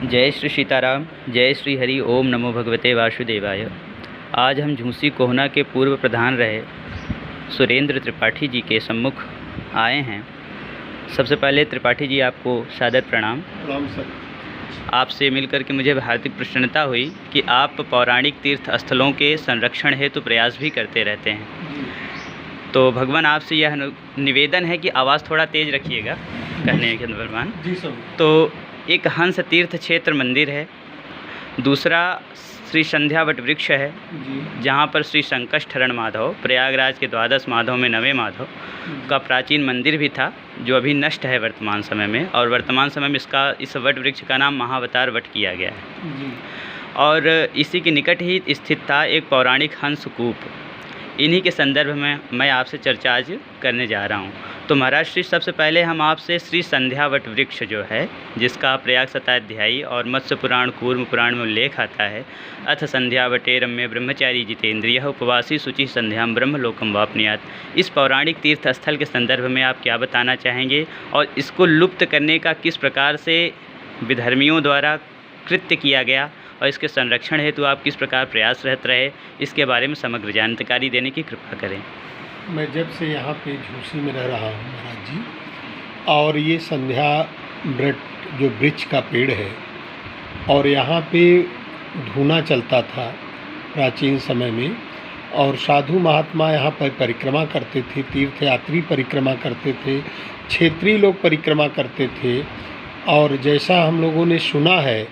जय श्री सीताराम, जय श्री हरि। ओम नमो भगवते वासुदेवाय। आज हम झूसी कोहना के पूर्व प्रधान रहे सुरेंद्र त्रिपाठी जी के सम्मुख आए हैं। सबसे पहले त्रिपाठी जी आपको सादर प्रणाम। प्रणाम सर। आपसे मिलकर के मुझे हार्दिक प्रसन्नता हुई कि आप पौराणिक तीर्थ स्थलों के संरक्षण हेतु प्रयास भी करते रहते हैं। तो भगवान आपसे यह निवेदन है कि आवाज़ थोड़ा तेज़ रखिएगा कहने के दरम्यान। जी सर। तो एक हंस तीर्थ क्षेत्र मंदिर है, दूसरा श्री संध्या वट वृक्ष है जी। जहाँ पर श्री संकष्टहरण माधव, प्रयागराज के द्वादश माधव में नवें माधव का प्राचीन मंदिर भी था, जो अभी नष्ट है वर्तमान समय में। और वर्तमान समय में इस वट वृक्ष का नाम महावतार वट किया गया है जी। और इसी के निकट ही स्थित था एक पौराणिक हंस कूप। इन्हीं के संदर्भ में मैं आपसे चर्चा आज करने जा रहा हूँ। तो महाराज श्री, सबसे पहले हम आपसे श्री संध्या वट वृक्ष जो है, जिसका प्रयाग शताध्यायी और मत्स्य पुराण कूर्म पुराण में उल्लेख आता है, अथ संध्या वटे रम्य ब्रह्मचारी जितेंद्रिय उपवासी शुचि संध्याम ब्रह्मलोकम वापनियात, इस पौराणिक तीर्थ स्थल के संदर्भ में आप क्या बताना चाहेंगे और इसको लुप्त करने का किस प्रकार से विधर्मियों द्वारा कृत्य किया गया और इसके संरक्षण हेतु आप किस प्रकार प्रयासरत रहे, इसके बारे में समग्र जानकारी देने की कृपा करें। मैं जब से यहाँ पे झूसी में रह रहा हूँ महाराज जी, और ये संध्या वट जो वृक्ष का पेड़ है, और यहाँ पे धूना चलता था प्राचीन समय में, और साधु महात्मा यहाँ पर परिक्रमा करते थे, तीर्थयात्री परिक्रमा करते थे, क्षेत्रीय लोग परिक्रमा करते थे। और जैसा हम लोगों ने सुना है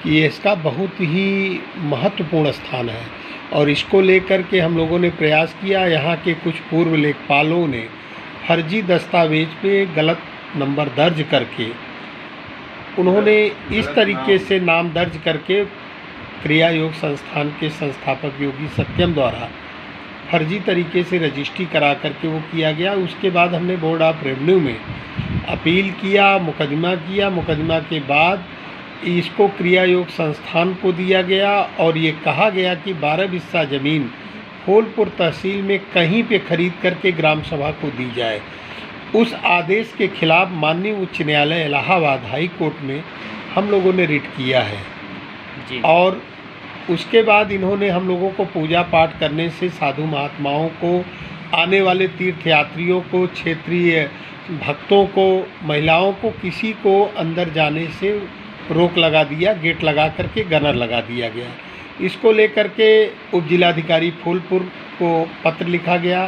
कि इसका बहुत ही महत्वपूर्ण स्थान है, और इसको लेकर के हम लोगों ने प्रयास किया। यहाँ के कुछ पूर्व लेखपालों ने फर्जी दस्तावेज पे गलत नंबर दर्ज करके, उन्होंने इस तरीके से नाम दर्ज करके क्रिया योग संस्थान के संस्थापक योगी सत्यम द्वारा फर्जी तरीके से रजिस्ट्री करा करके वो किया गया। उसके बाद हमने बोर्ड ऑफ रेवेन्यू में अपील किया, मुकदमा किया। मुकदमा के बाद इसको क्रिया योग संस्थान को दिया गया, और ये कहा गया कि 12 बिस्सा ज़मीन फूलपुर तहसील में कहीं पे खरीद करके ग्राम सभा को दी जाए। उस आदेश के खिलाफ माननीय उच्च न्यायालय इलाहाबाद हाई कोर्ट में हम लोगों ने रिट किया है जी। और उसके बाद इन्होंने हम लोगों को पूजा पाठ करने से, साधु महात्माओं को, आने वाले तीर्थयात्रियों को, क्षेत्रीय भक्तों को, महिलाओं को, किसी को अंदर जाने से रोक लगा दिया। गेट लगा करके गनर लगा दिया गया। इसको लेकर के उप जिलाधिकारी फूलपुर को पत्र लिखा गया।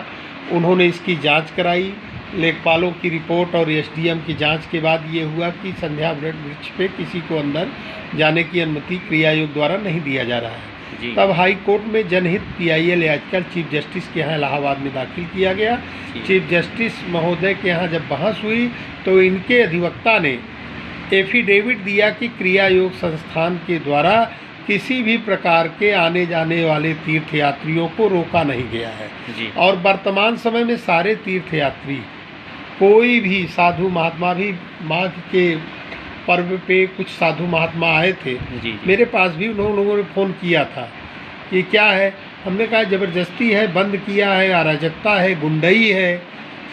उन्होंने इसकी जांच कराई। लेखपालों की रिपोर्ट और एसडीएम की जांच के बाद ये हुआ कि संध्या वट वृक्ष पे किसी को अंदर जाने की अनुमति क्रिया योग द्वारा नहीं दिया जा रहा है। तब हाई कोर्ट में जनहित पीआईएल याचिका चीफ जस्टिस के यहाँ इलाहाबाद में दाखिल किया गया। चीफ जस्टिस महोदय के यहाँ जब बहस हुई तो इनके अधिवक्ता ने एफिडेविट दिया कि क्रिया योग संस्थान के द्वारा किसी भी प्रकार के आने जाने वाले तीर्थयात्रियों को रोका नहीं गया है जी। और वर्तमान समय में सारे तीर्थयात्री, कोई भी साधु महात्मा भी, माघ के पर्व पे कुछ साधु महात्मा आए थे जी। मेरे पास भी, उन लोगों ने फ़ोन किया था कि क्या है। हमने कहा ज़बरदस्ती है, बंद किया है, अराजकता है, गुंडई है,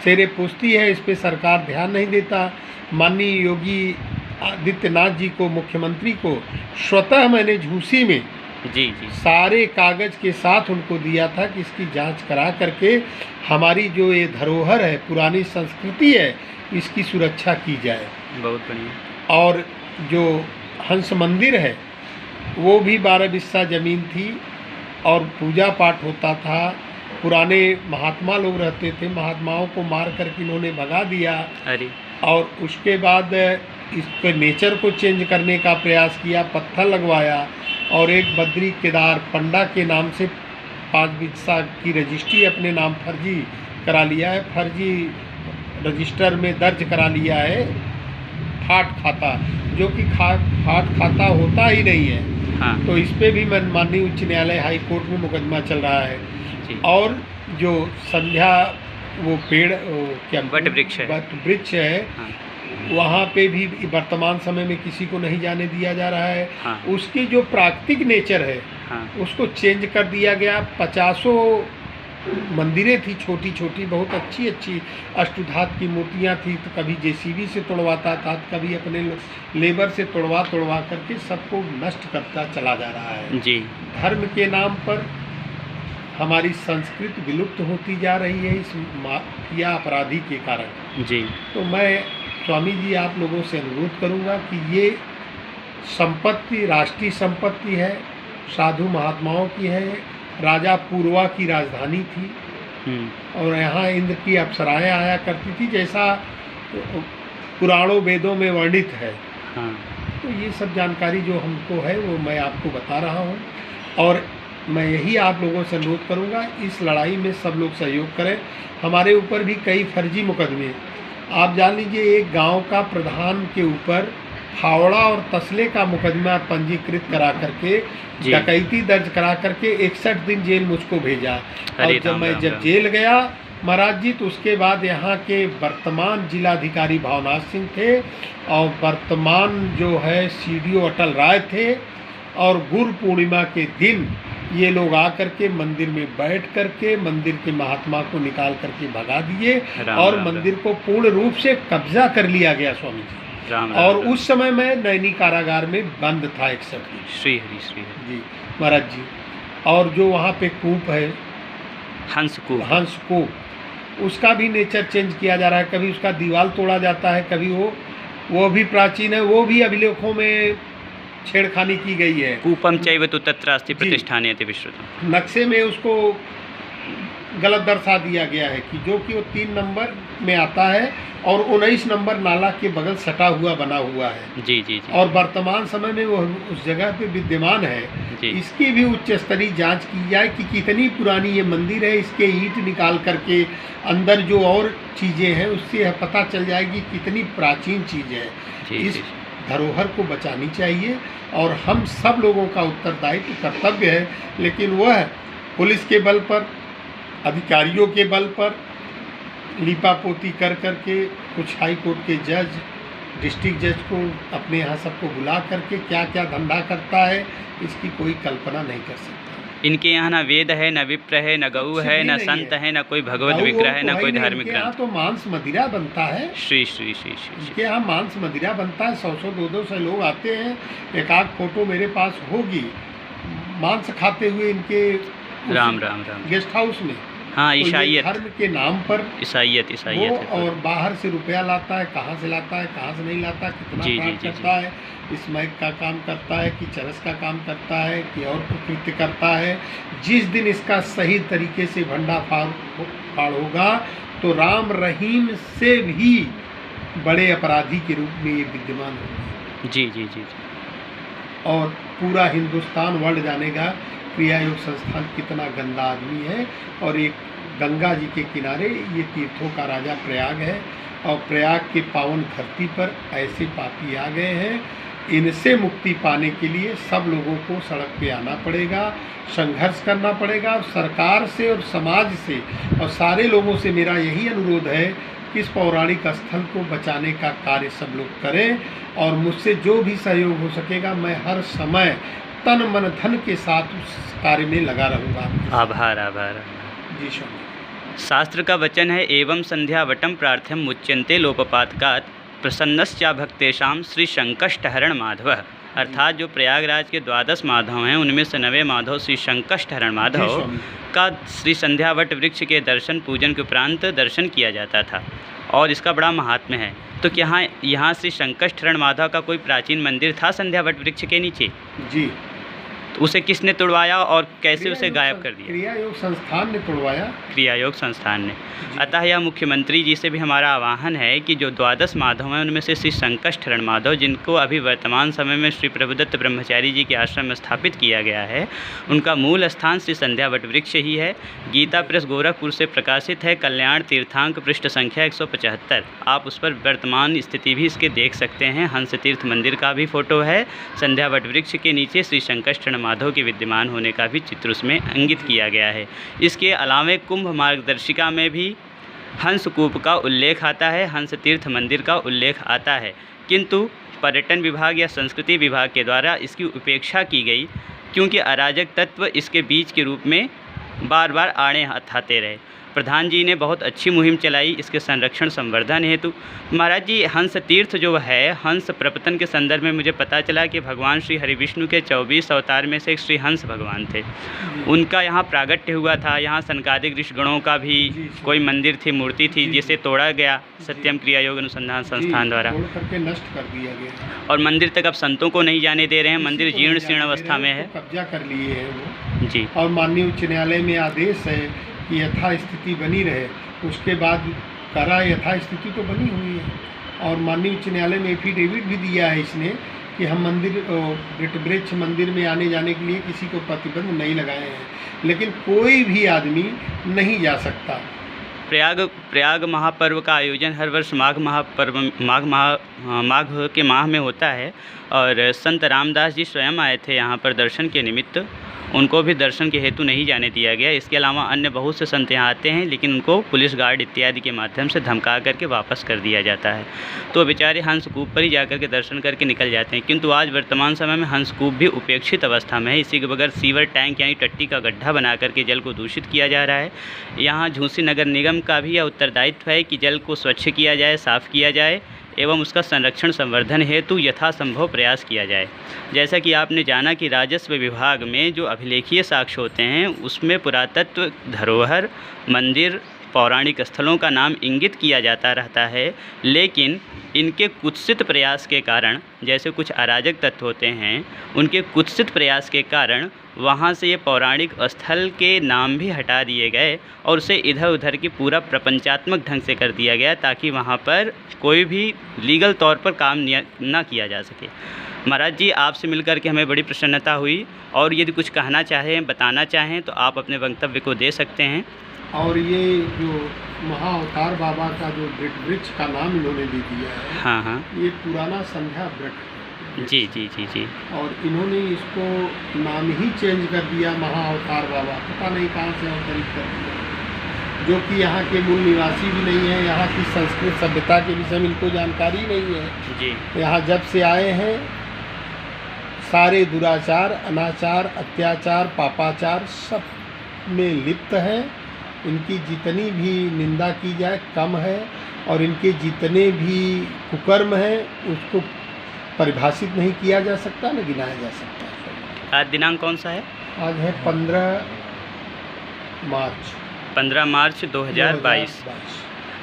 शेरे पुश्ती है, इस पे सरकार ध्यान नहीं देता। माननीय योगी आदित्यनाथ जी को, मुख्यमंत्री को स्वतः मैंने झूसी में जी सारे कागज़ के साथ उनको दिया था कि इसकी जांच करा करके हमारी जो ये धरोहर है, पुरानी संस्कृति है, इसकी सुरक्षा की जाए। बहुत बढ़िया। और जो हंस मंदिर है वो भी 12 बिस्सा ज़मीन थी और पूजा पाठ होता था। पुराने महात्मा लोग रहते थे, महात्माओं को मार करके इन्होंने भगा दिया। अरे। और उसके बाद इसके नेचर को चेंज करने का प्रयास किया, पत्थर लगवाया, और एक बद्री केदार पंडा के नाम से 5 बिस्सा की रजिस्ट्री अपने नाम फर्जी करा लिया है, फर्जी रजिस्टर में दर्ज करा लिया है ठाट खाता, जो कि ठाट खाता होता ही नहीं है। हाँ। तो इस पे भी माननीय उच्च न्यायालय हाई कोर्ट में मुकदमा चल रहा है जी। और जो संध्या वो पेड़ क्या वट वृक्ष है, वट वृक्ष है, हाँ। वहाँ पे भी वर्तमान समय में किसी को नहीं जाने दिया जा रहा है। हाँ। उसकी जो प्राकृतिक नेचर है, हाँ। उसको चेंज कर दिया गया। 50 मंदिरें थी छोटी छोटी, बहुत अच्छी अच्छी अष्टधातु की मूर्तियाँ थी। तो कभी जेसीबी से तोड़वाता था, तो कभी अपने लेबर से तोड़वा करके सबको नष्ट करता चला जा रहा है। जी। धर्म के नाम पर हमारी संस्कृति विलुप्त होती जा रही है इस माफिया अपराधी के कारण। जी। तो मैं स्वामी जी आप लोगों से अनुरोध करूंगा कि ये संपत्ति राष्ट्रीय संपत्ति है, साधु महात्माओं की है, राजा पूर्वा की राजधानी थी और यहाँ इंद्र की अप्सराएं आया करती थी, जैसा पुराणों वेदों में वर्णित है। हाँ। तो ये सब जानकारी जो हमको है वो मैं आपको बता रहा हूँ, और मैं यही आप लोगों से अनुरोध करूँगा इस लड़ाई में सब लोग सहयोग करें। हमारे ऊपर भी कई फर्जी मुकदमे, आप जान लीजिए एक गांव का प्रधान के ऊपर फावड़ा और तस्ले का मुकदमा पंजीकृत करा करके, डकैती दर्ज करा करके 61 दिन जेल मुझको भेजा। और जब जेल गया महाराज जी, तो उसके बाद यहाँ के वर्तमान जिलाधिकारी भावनाथ सिंह थे और वर्तमान जो है सीडीओ अटल राय थे, और गुरु पूर्णिमा के दिन ये लोग आकर के मंदिर में बैठ करके मंदिर के महात्मा को निकाल करके भगा दिए और मंदिर को पूर्ण रूप से कब्जा कर लिया गया स्वामी जी। और उस समय मैं नैनी कारागार में बंद था 61 दिन। श्री हरि जी महाराज जी। और जो वहाँ पे कूप है हंस कूप, उसका भी नेचर चेंज किया जा रहा है। कभी उसका दीवार तोड़ा जाता है, कभी वो भी प्राचीन है, वो भी अभिलेखों में छेड़खानी की गई है। कूपम चैव तु तत्रास्ति प्रतिष्ठानीयते विश्रुतम्। नक्शे में उसको गलत दर्शा दिया गया है कि जो कि वो 3 नंबर में आता है और 19 नंबर नाला के बगल सटा हुआ बना हुआ है। जी जी जी। और वर्तमान समय में वो उस जगह पे विद्यमान है जी। इसकी भी उच्च स्तरीय जांच की जाए कि कितनी पुरानी ये मंदिर है, इसके ईंट निकाल करके अंदर जो और चीज़ें हैं उससे पता चल जाएगी कितनी प्राचीन चीज़ है। इस धरोहर को बचानी चाहिए और हम सब लोगों का उत्तरदायित्व कर्तव्य है, लेकिन वह पुलिस के बल पर, अधिकारियों के बल पर लीपापोती कर करके कुछ हाई कोर्ट के जज, डिस्ट्रिक्ट जज को अपने यहाँ सबको बुला करके क्या क्या धंधा करता है इसकी कोई कल्पना नहीं कर सकता। इनके यहाँ ना वेद है, न विप्र है, न गऊ है, न संत है, न कोई भगवत विग्रह है, न कोई धार्मिक ग्रंथ। यहाँ तो मांस मदिरा बनता है। श्री श्री श्री श्री। इनके यहाँ मांस मदिरा बनता है, 100 200 लोग आते हैं। एक आध फोटो मेरे पास होगी मांस खाते हुए इनके राम गेस्ट हाउस में। हाँ, तो ईसाइयत, धर्म के नाम पर ईसाइयत वो और बाहर से रुपया लाता है, कहाँ से लाता है, कहाँ से नहीं लाता, कितना काम करता है, स्मैक का काम करता है कि चरस का काम करता है कि और कृत्य करता है। जिस दिन इसका सही तरीके से भंडाफाड़ होगा तो राम रहीम से भी बड़े अपराधी के रूप में ये विद्यमान होंगे। जी जी जी। और पूरा हिंदुस्तान वर्ल्ड जानेगा क्रिया योग संस्थान कितना गंदा आदमी है। और एक गंगा जी के किनारे ये तीर्थों का राजा प्रयाग है, और प्रयाग के पावन धरती पर ऐसे पापी आ गए हैं। इनसे मुक्ति पाने के लिए सब लोगों को सड़क पे आना पड़ेगा, संघर्ष करना पड़ेगा। और सरकार से और समाज से और सारे लोगों से मेरा यही अनुरोध है कि इस पौराणिक स्थल को बचाने का कार्य सब लोग करें, और मुझसे जो भी सहयोग हो सकेगा मैं हर समय तन मन धन के साथ उस कार्य में लगा रहूँगा। आभार आभार। जी स्वामी। शास्त्र का वचन है, एवं संध्यावटम प्रार्थ्यम मुच्यन्ते लोपपातकात् प्रसन्नश्चा भक्तेषां श्री संकष्टहरण माधव। अर्थात जो प्रयागराज के 12 माधव हैं उनमें से 9वें माधव श्री संकष्टहरण माधव का श्री संध्यावट वृक्ष के दर्शन पूजन के उपरांत दर्शन किया जाता था, और इसका बड़ा महात्म्य है। तो क्या यहाँ श्री संकष्टहरण माधव का कोई प्राचीन मंदिर था संध्यावट वृक्ष के नीचे? जी। तो उसे किसने तुड़वाया और कैसे उसे गायब कर दिया? क्रिया योग संस्थान ने तुड़वाया। क्रिया योग संस्थान ने। अतः यह मुख्यमंत्री जी से भी हमारा आह्वान है कि जो 12 माधव हैं उनमें से श्री संकष्टहरण माधव, जिनको अभी वर्तमान समय में श्री प्रभुदत्त ब्रह्मचारी जी के आश्रम में स्थापित किया गया है, उनका मूल स्थान श्री संध्यावट वृक्ष ही है। गीता प्रेस गोरखपुर से प्रकाशित है, कल्याण तीर्थांक पृष्ठ संख्या 175। आप उस पर वर्तमान स्थिति भी इसके देख सकते हैं। हंस तीर्थ मंदिर का भी फोटो है। संध्यावट वृक्ष के नीचे श्री संकष्टहरण माधव के विद्यमान होने का भी चित्र उसमें अंकित किया गया है। इसके अलावा कुंभ मार्गदर्शिका में भी हंस कूप का उल्लेख आता है, हंस तीर्थ मंदिर का उल्लेख आता है, किंतु पर्यटन विभाग या संस्कृति विभाग के द्वारा इसकी उपेक्षा की गई, क्योंकि अराजक तत्व इसके बीच के रूप में बार बार आड़े हथाते रहे। प्रधान जी ने बहुत अच्छी मुहिम चलाई इसके संरक्षण संवर्धन हेतु। महाराज जी, हंस तीर्थ जो है, हंस प्रपतन के संदर्भ में मुझे पता चला कि भगवान श्री हरिविष्णु के 24 अवतार में से एक श्री हंस भगवान थे। उनका यहाँ प्रागट्य हुआ था। यहाँ सनकादिक ऋषिगणों का भी कोई मंदिर थी, मूर्ति थी, जिसे तोड़ा गया सत्यम क्रिया योग अनुसंधान संस्थान द्वारा, तोड़ करके नष्ट कर दिया गया और मंदिर तक अब संतों को नहीं जाने दे रहे हैं। मंदिर जीर्ण शीर्ण अवस्था में है। कब्जा कर लिए हैं वो जी। और माननीय उच्च न्यायालय में आदेश है कि यथास्थिति बनी रहे। उसके बाद करा, यथास्थिति तो बनी हुई है और माननीय उच्च न्यायालय में एफिडेविट भी दिया है इसने कि हम मंदिर वृक्ष मंदिर में आने जाने के लिए किसी को प्रतिबंध नहीं लगाए हैं, लेकिन कोई भी आदमी नहीं जा सकता। प्रयाग महापर्व का आयोजन हर वर्ष माघ के माह में होता है और संत रामदास जी स्वयं आए थे यहाँ पर दर्शन के निमित्त। उनको भी दर्शन के हेतु नहीं जाने दिया गया। इसके अलावा अन्य बहुत से संत यहाँ आते हैं, लेकिन उनको पुलिस गार्ड इत्यादि के माध्यम से धमका करके वापस कर दिया जाता है। तो बेचारे हंसकूप पर ही जाकर के दर्शन करके निकल जाते हैं। किंतु आज वर्तमान समय में हंसकूप भी उपेक्षित अवस्था में है। इसी के बगैर सीवर टैंक यानी टट्टी का गड्ढा बना करके जल को दूषित किया जा रहा है। यहाँ झूसी नगर निगम का भी यह उत्तरदायित्व है कि जल को स्वच्छ किया जाए, साफ़ किया जाए एवं उसका संरक्षण संवर्धन हेतु यथासंभव प्रयास किया जाए। जैसा कि आपने जाना कि राजस्व विभाग में जो अभिलेखीय साक्ष्य होते हैं उसमें पुरातत्व, धरोहर, मंदिर, पौराणिक स्थलों का नाम इंगित किया जाता रहता है, लेकिन इनके कुत्सित प्रयास के कारण, जैसे कुछ अराजक तत्व होते हैं, उनके कुत्सित प्रयास के कारण वहाँ से ये पौराणिक स्थल के नाम भी हटा दिए गए और उसे इधर उधर की पूरा प्रपंचात्मक ढंग से कर दिया गया ताकि वहाँ पर कोई भी लीगल तौर पर काम ना किया जा सके। महाराज जी, आपसे मिलकर के हमें बड़ी प्रसन्नता हुई और यदि कुछ कहना चाहें, बताना चाहें तो आप अपने वक्तव्य को दे सकते हैं। और ये जो महाअवतार बाबा का जो वृक्ष का नाम इन्होंने दे दिया है, हाँ हाँ, ये पुराना संध्या वृक्ष। जी जी जी जी। और इन्होंने इसको नाम ही चेंज कर दिया महाअवतार बाबा, पता नहीं कहाँ से अवतरित कर दिया, जो कि यहाँ के मूल निवासी भी नहीं है। यहाँ की संस्कृत सभ्यता के विषय में इनको जानकारी नहीं है जी। यहाँ जब से आए हैं सारे दुराचार, अनाचार, अत्याचार, पापाचार सब में लिप्त हैं। इनकी जितनी भी निंदा की जाए कम है और इनके जितने भी कुकर्म हैं उसको परिभाषित नहीं किया जा सकता, न गिनाया जा सकता। आज दिनांक कौन सा है? आज है 15 मार्च 2022।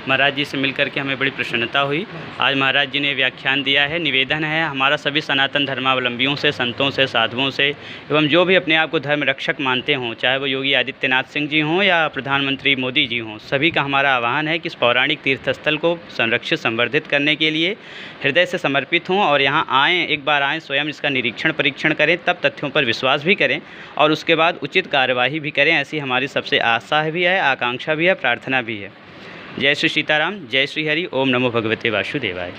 महाराज जी से मिलकर के हमें बड़ी प्रसन्नता हुई। आज महाराज जी ने व्याख्यान दिया है। निवेदन है हमारा सभी सनातन धर्मावलंबियों से, संतों से, साधुओं से एवं जो भी अपने आप को धर्म रक्षक मानते हों, चाहे वो योगी आदित्यनाथ सिंह जी हों या प्रधानमंत्री मोदी जी हों, सभी का हमारा आह्वान है कि इस पौराणिक तीर्थस्थल को संरक्षित संवर्धित करने के लिए हृदय से समर्पित हों और यहाँ आएँ, एक बार आएँ, स्वयं इसका निरीक्षण परीक्षण करें, तब तथ्यों पर विश्वास भी करें और उसके बाद उचित कार्यवाही भी करें। ऐसी हमारी सबसे आशा भी है, आकांक्षा भी है, प्रार्थना भी है। जय श्री सीताराम, जय श्री हरि, ओम नमो भगवते वासुदेवाय।